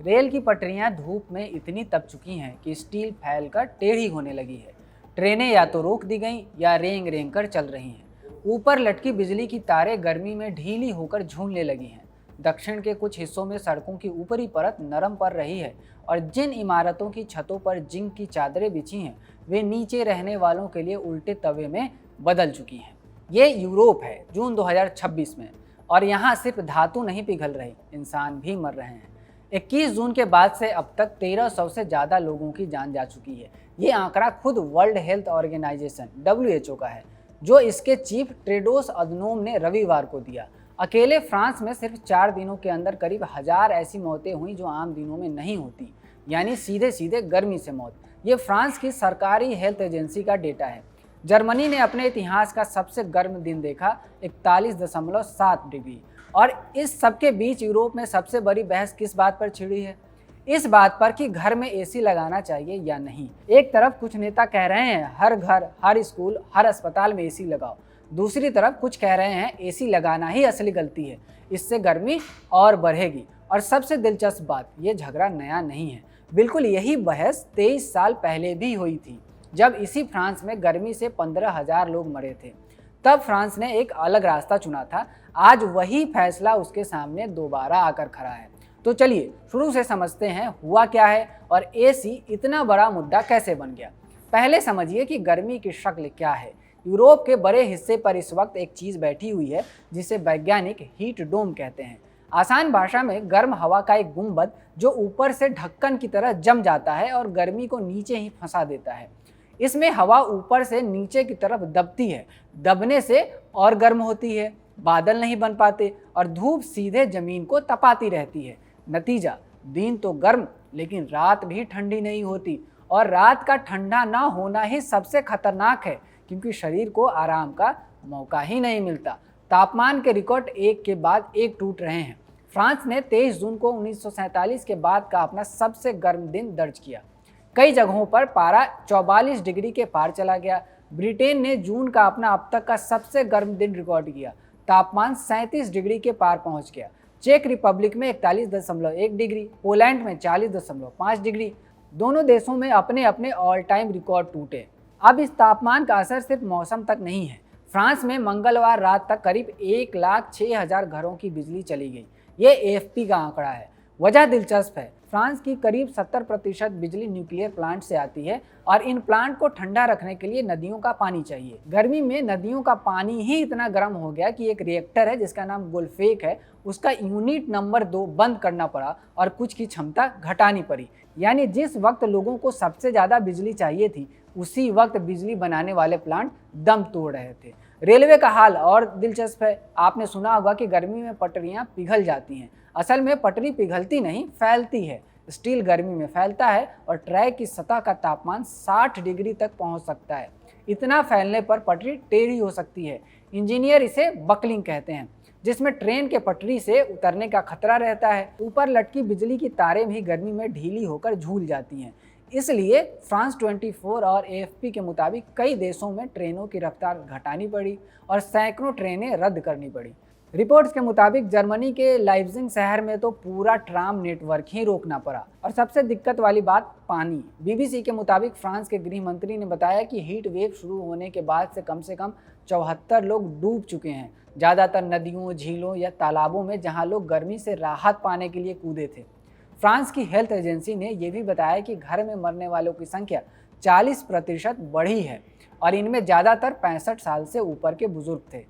Rail की पटरियां धूप में इतनी तप चुकी हैं कि स्टील फैलकर टेढ़ी होने लगी है। ट्रेनें या तो रोक दी गईं या रेंग रेंग कर चल रही हैं। ऊपर लटकी बिजली की तारें गर्मी में ढीली होकर झूलने लगी हैं। दक्षिण के कुछ हिस्सों में सड़कों की ऊपरी परत नरम पड़ रही है और जिन इमारतों की छतों पर जिंक की चादरें बिछी हैं वे नीचे रहने वालों के लिए उल्टे तवे में बदल चुकी हैं। ये यूरोप है जून 2026 में, और यहाँ सिर्फ धातु नहीं पिघल रही, इंसान भी मर रहे हैं। 21 जून के बाद से अब तक 1300 से ज़्यादा लोगों की जान जा चुकी है। ये आंकड़ा खुद वर्ल्ड हेल्थ ऑर्गेनाइजेशन WHO का है, जो इसके चीफ टेड्रोस अधनोम ने रविवार को दिया। अकेले फ्रांस में सिर्फ 4 दिनों के अंदर करीब 1000 ऐसी मौतें हुई जो आम दिनों में नहीं होती, यानी सीधे सीधे गर्मी से मौत। ये फ्रांस की सरकारी हेल्थ एजेंसी का डेटा है। जर्मनी ने अपने इतिहास का सबसे गर्म दिन देखा, 41.7 डिग्री। और इस सबके बीच यूरोप में सबसे बड़ी बहस किस बात पर छिड़ी है? इस बात पर कि घर में एसी लगाना चाहिए या नहीं। एक तरफ कुछ नेता कह रहे हैं हर घर, हर स्कूल, हर अस्पताल में एसी लगाओ। दूसरी तरफ कुछ कह रहे हैं एसी लगाना ही असली गलती है, इससे गर्मी और बढ़ेगी। और सबसे दिलचस्प बात, ये झगड़ा नया नहीं है। बिल्कुल यही बहस 23 साल पहले भी हुई थी, जब इसी फ्रांस में गर्मी से 15,000 लोग मरे थे। तब फ्रांस ने एक अलग रास्ता चुना था। आज वही फैसला उसके सामने दोबारा आकर खड़ा है। तो चलिए शुरू से समझते हैं हुआ क्या है और एसी इतना बड़ा मुद्दा कैसे बन गया। पहले समझिए कि गर्मी की शक्ल क्या है। यूरोप के बड़े हिस्से पर इस वक्त एक चीज़ बैठी हुई है जिसे वैज्ञानिक हीट डोम कहते हैं। आसान भाषा में गर्म हवा का एक गुंबद जो ऊपर से ढक्कन की तरह जम जाता है और गर्मी को नीचे ही फंसा देता है। इसमें हवा ऊपर से नीचे की तरफ दबती है, दबने से और गर्म होती है, बादल नहीं बन पाते और धूप सीधे जमीन को तपाती रहती है। नतीजा, दिन तो गर्म लेकिन रात भी ठंडी नहीं होती। और रात का ठंडा ना होना ही सबसे खतरनाक है, क्योंकि शरीर को आराम का मौका ही नहीं मिलता। तापमान के रिकॉर्ड एक के बाद एक टूट रहे हैं। फ्रांस ने 23 जून को 1947 के बाद का अपना सबसे गर्म दिन दर्ज किया। कई जगहों पर पारा 44 डिग्री के पार चला गया। ब्रिटेन ने जून का अपना अब तक का सबसे गर्म दिन रिकॉर्ड किया, तापमान 37 डिग्री के पार पहुंच गया। चेक रिपब्लिक में 41.1 डिग्री, पोलैंड में 40.5 डिग्री। दोनों देशों में अपने अपने ऑल टाइम रिकॉर्ड टूटे। अब इस तापमान का असर सिर्फ मौसम तक नहीं है। फ्रांस में मंगलवार रात तक करीब 1,06,000 घरों की बिजली चली गई। ये AFP का आंकड़ा है। वजह दिलचस्प है, फ्रांस की करीब 70% बिजली न्यूक्लियर प्लांट से आती है और इन प्लांट को ठंडा रखने के लिए नदियों का पानी चाहिए। गर्मी में नदियों का पानी ही इतना गर्म हो गया कि एक रिएक्टर है जिसका नाम गुल्फेक है, उसका यूनिट नंबर 2 बंद करना पड़ा और कुछ की क्षमता घटानी पड़ी। यानी जिस वक्त लोगों को सबसे ज़्यादा बिजली चाहिए थी, उसी वक्त बिजली बनाने वाले प्लांट दम तोड़ रहे थे। रेलवे का हाल और दिलचस्प है। आपने सुना होगा कि गर्मी में पटरियां पिघल जाती हैं। असल में पटरी पिघलती नहीं, फैलती है। स्टील गर्मी में फैलता है और ट्रैक की सतह का तापमान 60 डिग्री तक पहुंच सकता है। इतना फैलने पर पटरी टेढ़ी हो सकती है। इंजीनियर इसे बकलिंग कहते हैं, जिसमें ट्रेन के पटरी से उतरने का खतरा रहता है। ऊपर लटकी बिजली की तारें भी गर्मी में ढीली होकर झूल जाती हैं। इसलिए फ्रांस 24 और AFP के मुताबिक कई देशों में ट्रेनों की रफ्तार घटानी पड़ी और सैकड़ों ट्रेनें रद्द करनी पड़ी। रिपोर्ट्स के मुताबिक जर्मनी के लाइप्जिग शहर में तो पूरा ट्राम नेटवर्क ही रोकना पड़ा। और सबसे दिक्कत वाली बात, पानी। BBC के मुताबिक फ्रांस के गृह मंत्री ने बताया कि हीट वेव शुरू होने के बाद से कम 74 लोग डूब चुके हैं, ज़्यादातर नदियों, झीलों या तालाबों में, जहां लोग गर्मी से राहत पाने के लिए कूदे थे। फ्रांस की हेल्थ एजेंसी ने यह भी बताया कि घर में मरने वालों की संख्या 40% बढ़ी है और इनमें ज़्यादातर 65 साल से ऊपर के बुजुर्ग थे।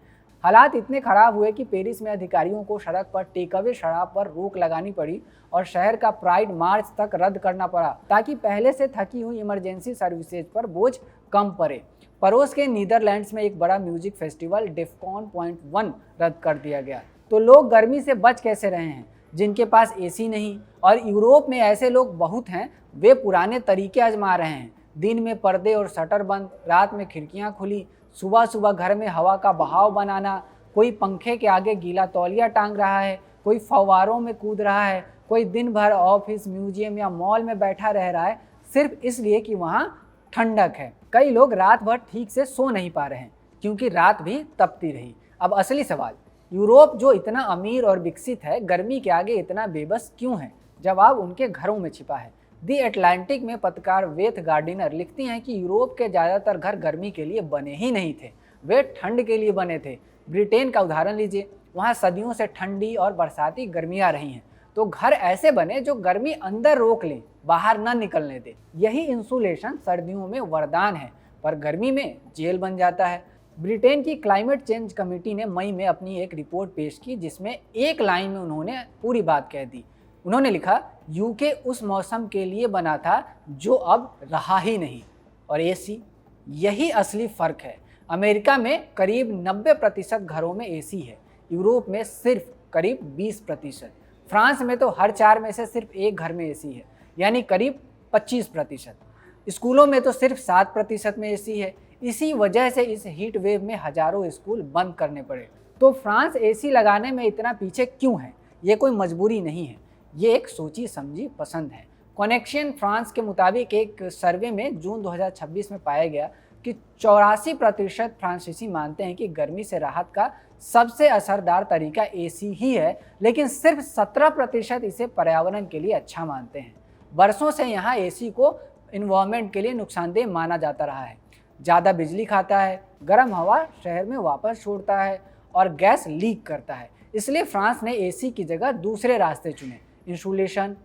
हालात इतने खराब हुए कि पेरिस में अधिकारियों को सड़क पर टेकअवे शराब पर रोक लगानी पड़ी और शहर का प्राइड मार्च तक रद्द करना पड़ा, ताकि पहले से थकी हुई इमरजेंसी सर्विसेज पर बोझ कम पड़े। पड़ोस के नीदरलैंड्स में एक बड़ा म्यूजिक फेस्टिवल डेफकॉन 1 रद्द कर दिया गया। तो लोग गर्मी से बच कैसे रहे हैं जिनके पास एसी नहीं? और यूरोप में ऐसे लोग बहुत हैं, वे पुराने तरीके आजमा रहे हैं। दिन में पर्दे और शटर बंद, रात में खिड़कियां खुली, सुबह सुबह घर में हवा का बहाव बनाना। कोई पंखे के आगे गीला तौलिया टांग रहा है, कोई फव्वारों में कूद रहा है, कोई दिन भर ऑफिस, म्यूजियम या मॉल में बैठा रह रहा है, सिर्फ इसलिए कि वहाँ ठंडक है। कई लोग रात भर ठीक से सो नहीं पा रहे हैं क्योंकि रात भी तपती रही। अब असली सवाल, यूरोप जो इतना अमीर और विकसित है, गर्मी के आगे इतना बेबस क्यों है? जवाब उनके घरों में छिपा है। दी एटलांटिक में पत्रकार वेथ गार्डिनर लिखती हैं कि यूरोप के ज़्यादातर घर गर्मी के लिए बने ही नहीं थे, वे ठंड के लिए बने थे। ब्रिटेन का उदाहरण लीजिए, वहाँ सदियों से ठंडी और बरसाती गर्मियाँ रही हैं, तो घर ऐसे बने जो गर्मी अंदर रोक लें, बाहर न निकलने दें। यही इंसुलेशन सर्दियों में वरदान है, पर गर्मी में जेल बन जाता है। ब्रिटेन की क्लाइमेट चेंज कमेटी ने मई में अपनी एक रिपोर्ट पेश की, जिसमें एक लाइन में उन्होंने पूरी बात कह दी। उन्होंने लिखा, यूके उस मौसम के लिए बना था जो अब रहा ही नहीं। और एसी, यही असली फ़र्क है। अमेरिका में करीब 90% घरों में एसी है, यूरोप में सिर्फ करीब 20%। फ्रांस में तो हर 4 में से सिर्फ एक घर में एसी है, यानी करीब 25%। स्कूलों में तो सिर्फ 7% में एसी है। इसी वजह से इस हीट वेव में हजारों स्कूल बंद करने पड़े। तो फ्रांस एसी लगाने में इतना पीछे क्यों है? ये कोई मजबूरी नहीं है, ये एक सोची समझी पसंद है। कनेक्शन फ्रांस के मुताबिक एक सर्वे में जून 2026 में पाया गया कि 84% फ्रांसीसी मानते हैं कि गर्मी से राहत का सबसे असरदार तरीका एसी ही है, लेकिन सिर्फ 17% इसे पर्यावरण के लिए अच्छा मानते हैं। बरसों से यहाँ एसी को इन्वायरमेंट के लिए नुकसानदेह माना जाता रहा है। ज़्यादा बिजली खाता है, गर्म हवा शहर में वापस छोड़ता है और गैस लीक करता है। इसलिए फ्रांस ने एसी की जगह दूसरे रास्ते चुने, इंसुलेशन,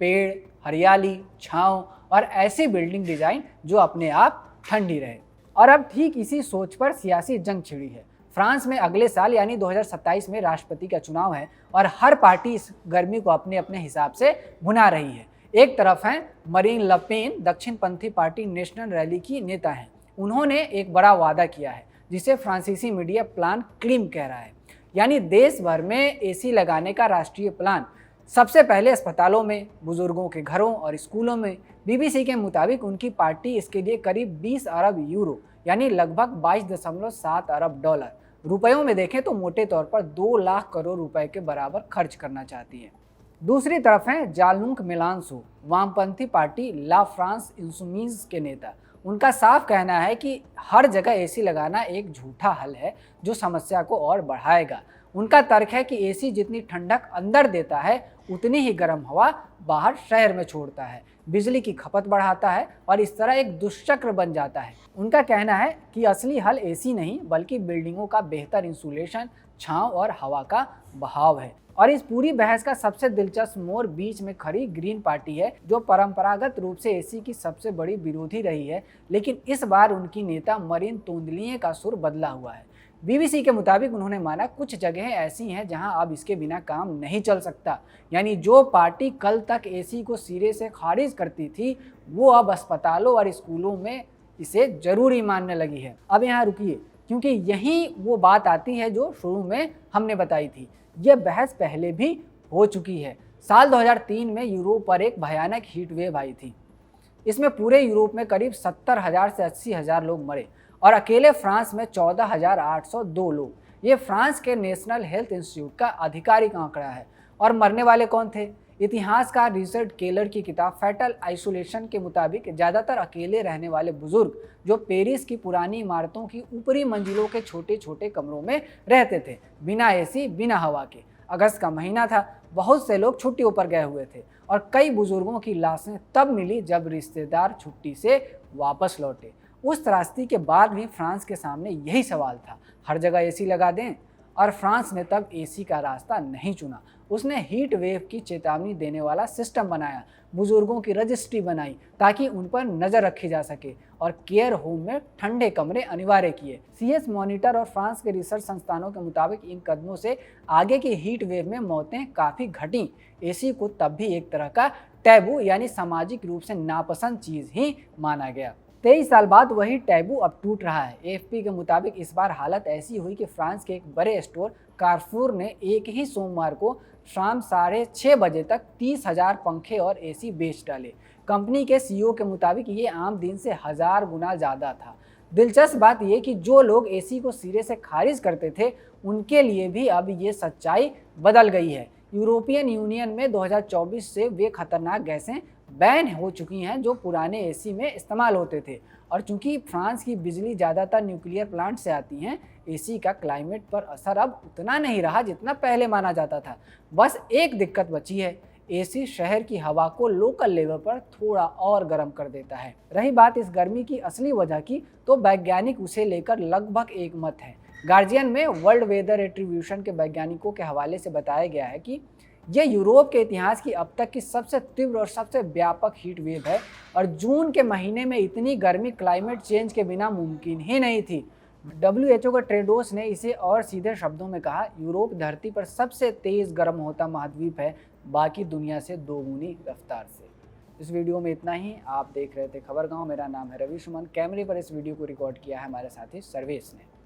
पेड़, हरियाली, छांव और ऐसी बिल्डिंग डिज़ाइन जो अपने आप ठंडी रहे। और अब ठीक इसी सोच पर सियासी जंग छिड़ी है। फ्रांस में अगले साल यानी 2027 में राष्ट्रपति का चुनाव है और हर पार्टी इस गर्मी को अपने अपने हिसाब से भुना रही है। एक तरफ हैं मरीन ले पेन, दक्षिणपंथी पार्टी नेशनल रैली की नेता हैं। उन्होंने एक बड़ा वादा किया है, जिसे फ्रांसीसी मीडिया प्लान क्लीम कह रहा है, यानी देश भर में एसी लगाने का राष्ट्रीय प्लान। सबसे पहले अस्पतालों में, बुजुर्गों के घरों और स्कूलों में। बीबीसी के मुताबिक उनकी पार्टी इसके लिए करीब 20 अरब यूरो यानी लगभग 22.7 अरब डॉलर, रुपयों में देखें तो मोटे तौर पर 2 लाख करोड़ रुपए के बराबर खर्च करना चाहती है। दूसरी तरफ हैं जालूंक मेलानसो, वामपंथी पार्टी ला फ्रांस इंसुमीज के नेता। उनका साफ कहना है कि हर जगह एसी लगाना एक झूठा हल है जो समस्या को और बढ़ाएगा। उनका तर्क है कि एसी जितनी ठंडक अंदर देता है, उतनी ही गर्म हवा बाहर शहर में छोड़ता है, बिजली की खपत बढ़ाता है और इस तरह एक दुष्चक्र बन जाता है। उनका कहना है कि असली हल एसी नहीं बल्कि बिल्डिंगों का बेहतर इंसुलेशन, छांव और हवा का बहाव है। और इस पूरी बहस का सबसे दिलचस्प मोड़ बीच में खड़ी ग्रीन पार्टी है, जो परंपरागत रूप से एसी की सबसे बड़ी विरोधी रही है, लेकिन इस बार उनकी नेता मरीन तोंदलिए का सुर बदला हुआ है। बीबीसी के मुताबिक उन्होंने माना, कुछ जगहें ऐसी हैं जहां अब इसके बिना काम नहीं चल सकता। यानी जो पार्टी कल तक एसी को सिरे से खारिज करती थी, वो अब अस्पतालों और स्कूलों में इसे जरूरी मानने लगी है। अब यहाँ रुकिए, क्योंकि यही वो बात आती है जो शुरू में हमने बताई थी। यह बहस पहले भी हो चुकी है। साल 2003 में यूरोप पर एक भयानक हीट वेव आई थी। इसमें पूरे यूरोप में करीब 70,000 से 80,000 लोग मरे और अकेले फ्रांस में 14,802 लोग। ये फ्रांस के नेशनल हेल्थ इंस्टीट्यूट का आधिकारिक आंकड़ा है। और मरने वाले कौन थे? इतिहासकार रिचर्ड केलर की किताब फैटल आइसोलेशन के मुताबिक ज़्यादातर अकेले रहने वाले बुजुर्ग जो पेरिस की पुरानी इमारतों की ऊपरी मंजिलों के छोटे छोटे कमरों में रहते थे, बिना एसी, बिना हवा के। अगस्त का महीना था, बहुत से लोग छुट्टियों पर गए हुए थे और कई बुजुर्गों की लाशें तब मिली जब रिश्तेदार छुट्टी से वापस लौटे। उस त्रासदी के बाद भी फ्रांस के सामने यही सवाल था, हर जगह एसी लगा दें? और फ्रांस ने तब एसी का रास्ता नहीं चुना। उसने हीट वेव की चेतावनी देने वाला सिस्टम बनाया, बुजुर्गों की रजिस्ट्री बनाई ताकि उन पर नज़र रखी जा सके और केयर होम में ठंडे कमरे अनिवार्य किए। सीएस मॉनिटर और फ्रांस के रिसर्च संस्थानों के मुताबिक इन कदमों से आगे की हीट वेव में मौतें काफ़ी घटी। एसी को तब भी एक तरह का टैबू यानी सामाजिक रूप से नापसंद चीज़ ही माना गया। 23 साल बाद वही टैबू अब टूट रहा है। एएफपी के मुताबिक इस बार हालत ऐसी हुई कि फ्रांस के एक बड़े स्टोर कारफूर ने एक ही सोमवार को शाम 6:30 बजे तक 30,000 पंखे और एसी बेच डाले। कंपनी के सीईओ के मुताबिक ये आम दिन से 1000 गुना ज़्यादा था। दिलचस्प बात यह कि जो लोग एसी को सिरे से खारिज करते थे, उनके लिए भी अब ये सच्चाई बदल गई है। यूरोपियन यूनियन में 2024 से वे खतरनाक गैसें बैन हो चुकी हैं जो पुराने एसी में इस्तेमाल होते थे। और चूंकि फ्रांस की बिजली ज़्यादातर न्यूक्लियर प्लांट से आती हैं, एसी का क्लाइमेट पर असर अब उतना नहीं रहा जितना पहले माना जाता था। बस एक दिक्कत बची है, एसी शहर की हवा को लोकल लेवल पर थोड़ा और गर्म कर देता है। रही बात इस गर्मी की असली वजह की, तो वैज्ञानिक उसे लेकर लगभग एक मत है। गार्जियन में वर्ल्ड वेदर एट्रीब्यूशन के वैज्ञानिकों के हवाले से बताया गया है कि यह यूरोप के इतिहास की अब तक की सबसे तीव्र और सबसे व्यापक हीट वेव है और जून के महीने में इतनी गर्मी क्लाइमेट चेंज के बिना मुमकिन ही नहीं थी। WHO का टेड्रोस ने इसे और सीधे शब्दों में कहा, यूरोप धरती पर सबसे तेज गर्म होता महाद्वीप है, बाकी दुनिया से दोगुनी रफ्तार से। इस वीडियो में इतना ही। आप देख रहे थे खबर गांव। मेरा नाम है रवि सुमन। कैमरे पर इस वीडियो को रिकॉर्ड किया है हमारे साथी सर्वेश ने।